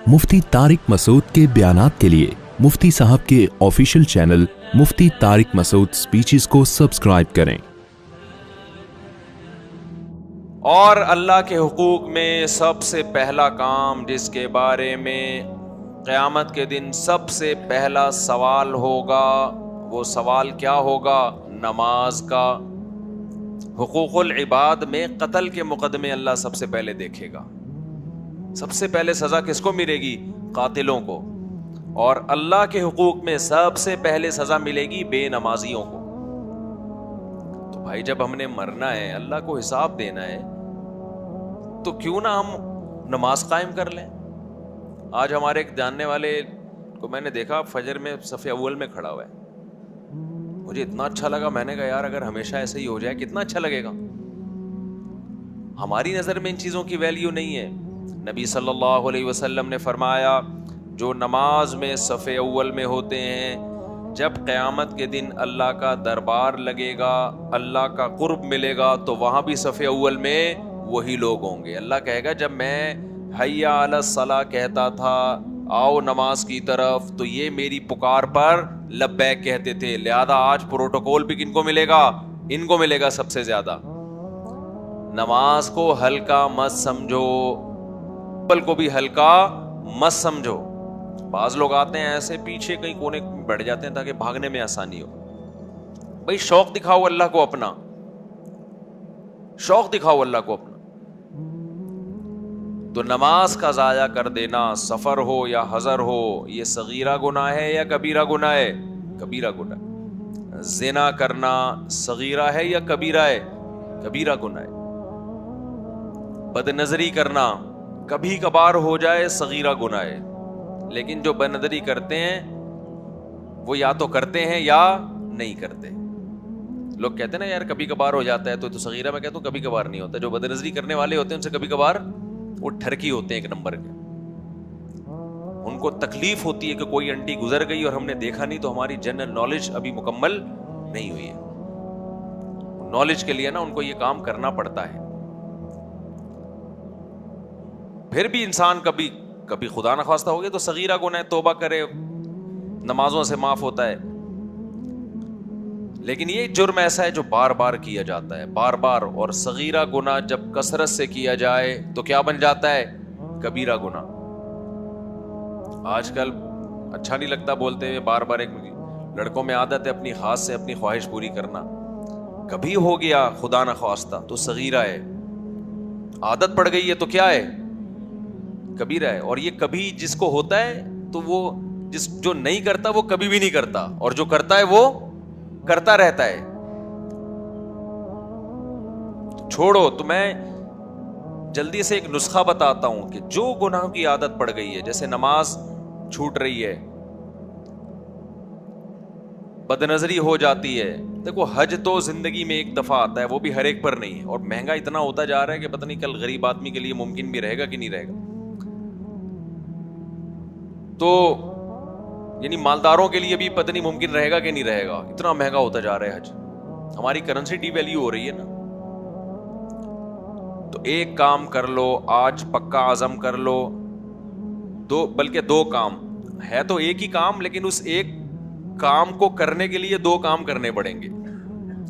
مفتی طارق مسعود کے بیانات کے لیے مفتی صاحب کے آفیشیل چینل مفتی طارق مسعود سپیچز کو سبسکرائب کریں۔ اور اللہ کے حقوق میں سب سے پہلا کام جس کے بارے میں قیامت کے دن سب سے پہلا سوال ہوگا، وہ سوال کیا ہوگا؟ نماز کا۔ حقوق العباد میں قتل کے مقدمے اللہ سب سے پہلے دیکھے گا۔ سب سے پہلے سزا کس کو ملے گی؟ قاتلوں کو۔ اور اللہ کے حقوق میں سب سے پہلے سزا ملے گی بے نمازیوں کو۔ تو بھائی جب ہم نے مرنا ہے، اللہ کو حساب دینا ہے، تو کیوں نہ ہم نماز قائم کر لیں۔ آج ہمارے ایک جاننے والے کو میں نے دیکھا فجر میں صف اول میں کھڑا ہوا ہے، مجھے اتنا اچھا لگا، میں نے کہا یار اگر ہمیشہ ایسے ہی ہو جائے کتنا اچھا لگے گا۔ ہماری نظر میں ان چیزوں کی ویلیو نہیں ہے۔ نبی صلی اللہ علیہ وسلم نے فرمایا جو نماز میں صف اول میں ہوتے ہیں، جب قیامت کے دن اللہ کا دربار لگے گا، اللہ کا قرب ملے گا، تو وہاں بھی صف اول میں وہی لوگ ہوں گے۔ اللہ کہے گا جب میں حی علی الصلاۃ کہتا تھا، آؤ نماز کی طرف، تو یہ میری پکار پر لبیک کہتے تھے، لہذا آج پروٹوکول بھی کن کو ملے گا؟ ان کو ملے گا سب سے زیادہ۔ نماز کو ہلکا مت سمجھو، عمل کو بھی ہلکا مت سمجھو۔ بعض لوگ آتے ہیں ایسے پیچھے کہیں کونے بیٹھ جاتے ہیں تاکہ بھاگنے میں آسانی ہو۔ بھائی شوق دکھاؤ اللہ کو اپنا، شوق دکھاؤ اللہ کو اپنا۔ تو نماز کا ضائع کر دینا، سفر ہو یا حضر ہو، یہ صغیرہ گناہ ہے یا کبیرہ گناہ ہے؟ کبیرہ گناہ ہے۔ زنا کرنا صغیرہ ہے یا کبیرہ ہے؟ کبیرہ گناہ ہے۔ بد نظری کرنا کبھی کبھار ہو جائے صغیرہ گناہ ہے، لیکن جو بد نظری کرتے ہیں وہ یا تو کرتے ہیں یا نہیں کرتے۔ لوگ کہتے ہیں نا یار کبھی کبھار ہو جاتا ہے، تو صغیرہ میں کہتا ہوں کبھی کبھار نہیں ہوتا۔ جو بد نظری کرنے والے ہوتے ہیں ان سے کبھی کبھار وہ ٹھرکی ہوتے ہیں ایک نمبر کے۔ ان کو تکلیف ہوتی ہے کہ کوئی انٹی گزر گئی اور ہم نے دیکھا نہیں، تو ہماری جنرل نالج ابھی مکمل نہیں ہوئی ہے۔ نالج کے لیے نا ان کو یہ کام کرنا پڑتا ہے۔ پھر بھی انسان کبھی کبھی خدا نخواستہ ہو گیا تو صغیرہ گناہ ہے، توبہ کرے، نمازوں سے معاف ہوتا ہے۔ لیکن یہ جرم ایسا ہے جو بار بار کیا جاتا ہے، بار بار، اور صغیرہ گناہ جب کثرت سے کیا جائے تو کیا بن جاتا ہے؟ کبیرہ گناہ۔ آج کل اچھا نہیں لگتا بولتے ہوئے بار بار، ایک لڑکوں میں عادت ہے اپنی خاص سے اپنی خواہش پوری کرنا، کبھی ہو گیا خدا نخواستہ تو صغیرہ ہے، عادت پڑ گئی ہے تو کیا ہے؟ کبیرہ ہے۔ اور یہ کبھی جس کو ہوتا ہے تو وہ جو نہیں کرتا وہ کبھی بھی نہیں کرتا، اور جو کرتا ہے وہ کرتا رہتا ہے۔ چھوڑو، تو میں جلدی سے ایک نسخہ بتاتا ہوں کہ جو گناہ کی عادت پڑ گئی ہے، جیسے نماز چھوٹ رہی ہے، بد نظری ہو جاتی ہے۔ دیکھو حج تو زندگی میں ایک دفعہ آتا ہے، وہ بھی ہر ایک پر نہیں ہے، اور مہنگا اتنا ہوتا جا رہا ہے کہ پتہ نہیں کل غریب آدمی کے لیے ممکن بھی رہے گا کہ نہیں رہے گا۔ تو یعنی مالداروں کے لیے بھی پتہ نہیں ممکن رہے گا کہ نہیں رہے گا، اتنا مہنگا ہوتا جا رہا ہے حج۔ ہماری کرنسی ڈی ویلیو ہو رہی ہے نا۔ تو ایک کام کر لو آج، پکا عزم کر لو، بلکہ دو کام ہے تو ایک ہی کام، لیکن اس ایک کام کو کرنے کے لیے دو کام کرنے پڑیں گے۔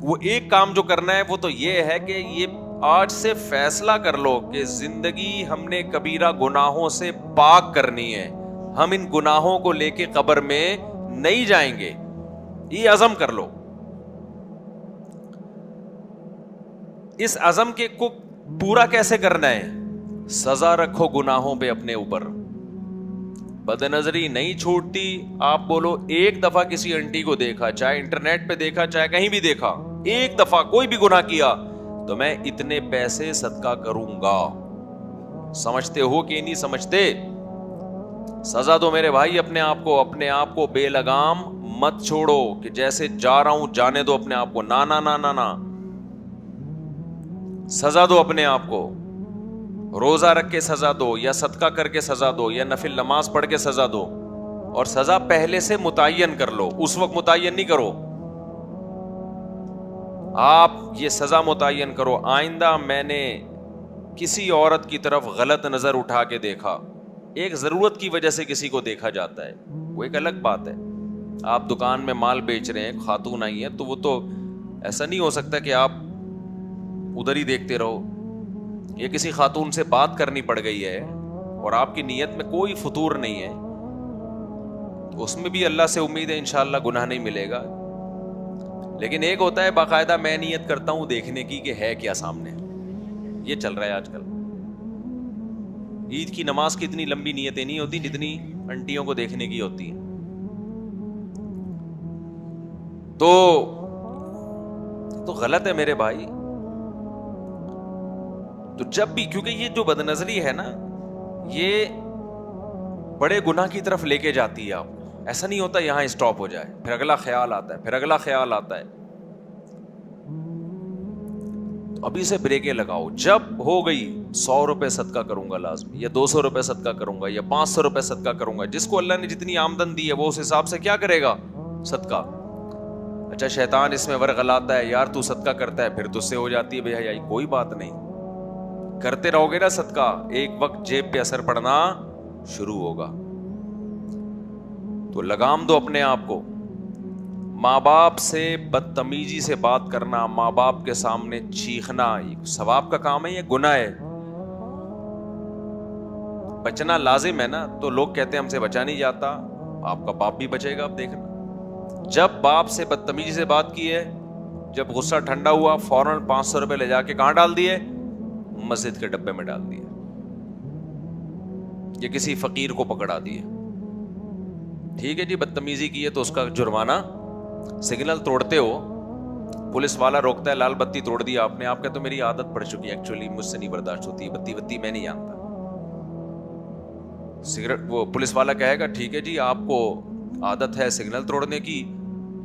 وہ ایک کام جو کرنا ہے وہ تو یہ ہے کہ یہ آج سے فیصلہ کر لو کہ زندگی ہم نے کبیرہ گناہوں سے پاک کرنی ہے، ہم ان گناہوں کو لے کے قبر میں نہیں جائیں گے۔ یہ عزم کر لو۔ اس عزم کے کو پورا کیسے کرنا ہے؟ سزا رکھو گناہوں پہ اپنے اوپر۔ بد نظری نہیں چھوٹتی، آپ بولو ایک دفعہ کسی انٹی کو دیکھا، چاہے انٹرنیٹ پہ دیکھا چاہے کہیں بھی دیکھا، ایک دفعہ کوئی بھی گناہ کیا تو میں اتنے پیسے صدقہ کروں گا۔ سمجھتے ہو کہ نہیں سمجھتے؟ سزا دو میرے بھائی اپنے آپ کو بے لگام مت چھوڑو کہ جیسے جا رہا ہوں جانے دو اپنے آپ کو، نا نا نا نا نا، سزا دو اپنے آپ کو۔ روزہ رکھ کے سزا دو، یا صدقہ کر کے سزا دو، یا نفل نماز پڑھ کے سزا دو، اور سزا پہلے سے متعین کر لو، اس وقت متعین نہیں کرو۔ آپ یہ سزا متعین کرو، آئندہ میں نے کسی عورت کی طرف غلط نظر اٹھا کے دیکھا ایک ضرورت کی وجہ سے کسی کو دیکھا جاتا ہے وہ ایک الگ بات ہے. آپ دکان میں مال بیچ رہے ہیں, خاتون آئی ہے, تو وہ تو ایسا نہیں ہو سکتا کہ آپ ادھر ہی دیکھتے رہو. یہ کسی خاتون سے بات کرنی پڑ گئی ہے اور آپ کی نیت میں کوئی فطور نہیں ہے, تو اس میں بھی اللہ سے امید ہے انشاءاللہ گناہ نہیں ملے گا. لیکن ایک ہوتا ہے باقاعدہ میں نیت کرتا ہوں دیکھنے کی کہ ہے کیا سامنے. یہ چل رہا ہے آج کل. عید کی نماز کی اتنی لمبی نیتیں نہیں ہوتی جتنی انٹیوں کو دیکھنے کی ہوتی ہیں. تو غلط ہے میرے بھائی. تو جب بھی, کیونکہ یہ جو بد نظری ہے نا, یہ بڑے گناہ کی طرف لے کے جاتی ہے آپ کو. ایسا نہیں ہوتا یہاں اسٹاپ ہو جائے, پھر اگلا خیال آتا ہے, پھر اگلا خیال آتا ہے. تو ابھی سے بریکیں لگاؤ. جب ہو گئی 100 روپے صدقہ کروں گا لازمی, یا 200 روپے صدقہ کروں گا, یا 500 روپے صدقہ کروں گا. جس کو اللہ نے جتنی آمدن دی ہے وہ اس حساب سے کیا کرے گا, صدقہ. اچھا شیطان اس میں ورغلاتا ہے, یار تو صدقہ کرتا ہے, پھر تجھ سے ہو جاتی ہے بے حیائی. کوئی بات نہیں, کرتے رہو گے نا صدقہ, ایک وقت جیب پہ اثر پڑنا شروع ہوگا. تو لگام دو اپنے آپ کو. ماں باپ سے بدتمیزی سے بات کرنا, ماں باپ کے سامنے چیخنا, ثواب کا کام ہے یہ گناہ ہے؟ بچنا لازم ہے نا. تو لوگ کہتے ہیں ہم سے بچا نہیں جاتا. آپ کا باپ بھی بچے گا, اب دیکھنا. جب باپ سے بدتمیزی سے بات کی ہے, جب غصہ ٹھنڈا ہوا, فوراً 500 روپے لے جا کے کہاں ڈال دیے, مسجد کے ڈبے میں ڈال دیے, یا کسی فقیر کو پکڑا دیے. ٹھیک ہے جی, بدتمیزی کی ہے تو اس کا جرمانہ. سگنل توڑتے ہو, پولیس والا روکتا ہے, لال بتی توڑ دی آپ نے, آپ کہتے تو میری عادت پڑ چکی ہے, ایکچولی مجھ سے نہیں برداشت ہوتی بتی میں نہیں جانتا. سگریٹ, وہ پولیس والا کہے گا ٹھیک ہے جی آپ کو عادت ہے سگنل توڑنے کی,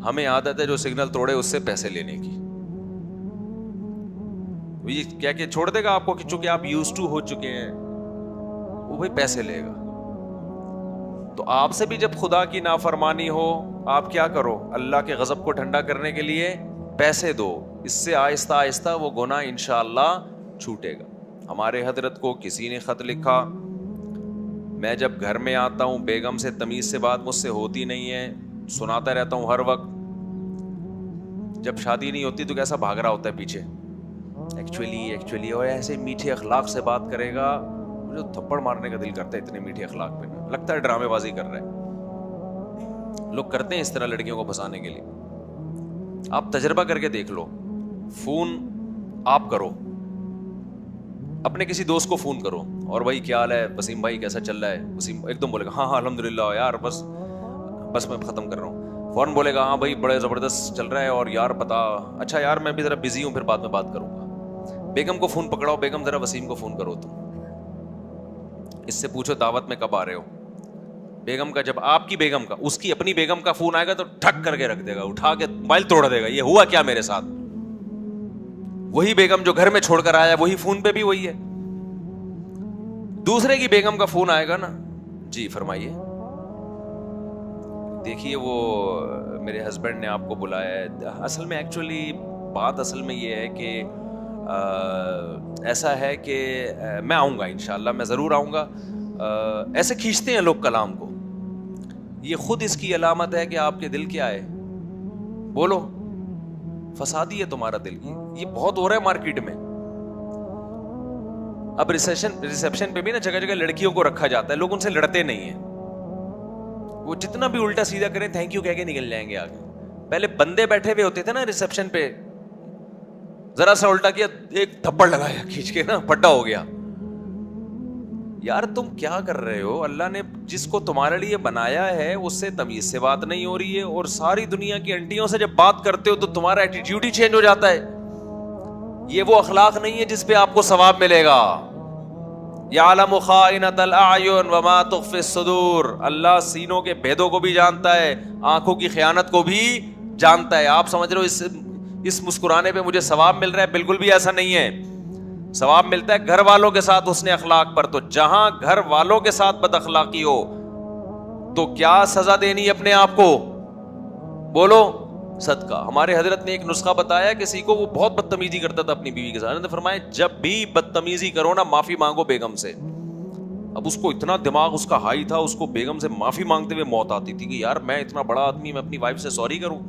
ہمیں عادت ہے جو سگنل توڑے اس سے پیسے لینے کی. کیا کہ چھوڑ دے گا آپ کو, کہ چونکہ آپ یوز ٹو ہو چکے ہیں, وہ بھائی پیسے لے گا. تو آپ سے بھی جب خدا کی نافرمانی ہو, آپ کیا کرو, اللہ کے غضب کو ٹھنڈا کرنے کے لیے پیسے دو. اس سے آہستہ آہستہ وہ گناہ انشاءاللہ چھوٹے گا. ہمارے حضرت کو کسی نے خط لکھا, میں جب گھر میں آتا ہوں بیگم سے تمیز سے بات مجھ سے ہوتی نہیں ہے, سناتا رہتا ہوں ہر وقت. جب شادی نہیں ہوتی تو کیسا بھاگ رہا ہوتا ہے پیچھے, ایکچولی اور ایسے میٹھے اخلاق سے بات کرے گا, مجھے تھپڑ مارنے کا دل کرتا ہے اتنے میٹھے اخلاق پہ. لگتا ہے ڈرامے بازی کر رہے ہیں. لوگ کرتے ہیں اس طرح لڑکیوں کو پھنسانے کے لیے. آپ تجربہ کر کے دیکھ لو. فون آپ کرو, اپنے کسی دوست کو فون کرو, اور بھائی کیا حال ہے, وسیم بھائی کیسا چل رہا ہے. وسیم ایک دم بولے گا ہاں الحمدللہ یار, بس میں ختم کر رہا ہوں. فوراً بولے گا ہاں بھائی بڑے زبردست چل رہا ہے, اور یار بتا, اچھا یار میں بھی ذرا بزی ہوں, پھر بعد میں بات کروں گا. بیگم کو فون پکڑاؤ, بیگم ذرا وسیم کو فون کرو, تم اس سے پوچھو دعوت میں کب آ رہے ہو. بیگم کا, جب آپ کی بیگم کا, اس کی اپنی بیگم کا فون آئے گا تو ٹھک کر کے رکھ دے گا, اٹھا کے موبائل توڑ دے گا, یہ ہوا کیا میرے ساتھ. وہی بیگم جو گھر میں چھوڑ کر آیا وہی فون پہ بھی وہی ہے. دوسرے کی بیگم کا فون آئے گا نا, جی فرمائیے, دیکھیے وہ میرے ہسبینڈ نے آپ کو بلایا ہے. اصل میں ایکچولی بات اصل میں یہ ہے کہ ایسا ہے کہ میں آؤں گا انشاءاللہ, میں ضرور آؤں گا. ایسے کھینچتے ہیں لوگ کلام کو. یہ خود اس کی علامت ہے کہ آپ کے دل کیا ہے, بولو فسادی ہے تمہارا دل. یہ بہت ہو رہا ہے مارکیٹ میں. اب ریسیپشن پہ بھی نا جگہ جگہ لڑکیوں کو رکھا جاتا ہے, لوگ ان سے لڑتے نہیں ہیں. وہ جتنا بھی الٹا سیدھا کریں تھینک یو کہہ کے نکل جائیں گے آگے. پہلے بندے بیٹھے ہوئے ہوتے تھے نا ریسیپشن پہ, ذرا سا الٹا کیا, ایک تھپڑ لگایا کھینچ کے نا, پھٹا ہو گیا. یار تم کیا کر رہے ہو؟ اللہ نے جس کو تمہارے لیے بنایا ہے اس سے تمیز سے بات نہیں ہو رہی ہے, اور ساری دنیا کی انٹیوں سے جب بات کرتے ہو تو تمہارا ایٹیٹیوڈ ہی چینج ہو جاتا ہے. یہ وہ اخلاق نہیں ہے جس پہ آپ کو ثواب ملے گا. یعلم خائنۃ الاعین وما تخفی الصدور. اللہ سینوں کے بھیدوں کو بھی جانتا ہے, آنکھوں کی خیانت کو بھی جانتا ہے. آپ سمجھ رہے ہو اس مسکرانے پہ مجھے ثواب مل رہا ہے؟ بالکل بھی ایسا نہیں ہے. ثواب ملتا ہے گھر والوں کے ساتھ حسن اخلاق پر. تو جہاں گھر والوں کے ساتھ بد اخلاقی ہو تو کیا سزا دینی ہے اپنے آپ کو؟ بولو صدقہ. ہمارے حضرت نے ایک نسخہ بتایا کسی کو, وہ بہت بدتمیزی کرتا تھا اپنی بیوی کے ساتھ. انہوں نے فرمایا جب بھی بدتمیزی کرو نا معافی مانگو بیگم سے. معافی مانگو, بیگم سے معافی مانگو, اللہ سے. اللہ سے اب اس کو اتنا دماغ اس کا ہائی تھا, اس کو بیگم سے معافی مانگتے ہوئے موت آتی تھی کہ یار میں اتنا بڑا آدمی, میں اپنی وائف سے سوری کروں.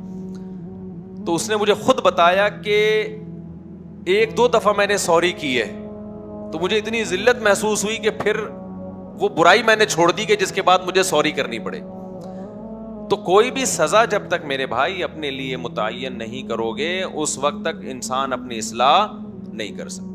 تو اس نے مجھے خود بتایا کہ 1-2 دفعہ میں نے سوری کی ہے تو مجھے اتنی ذلت محسوس ہوئی کہ پھر وہ برائی میں نے چھوڑ دی کہ جس کے بعد مجھے سوری کرنی پڑے. تو کوئی بھی سزا جب تک میرے بھائی اپنے لیے متعین نہیں کرو گے, اس وقت تک انسان اپنی اصلاح نہیں کر سکتا.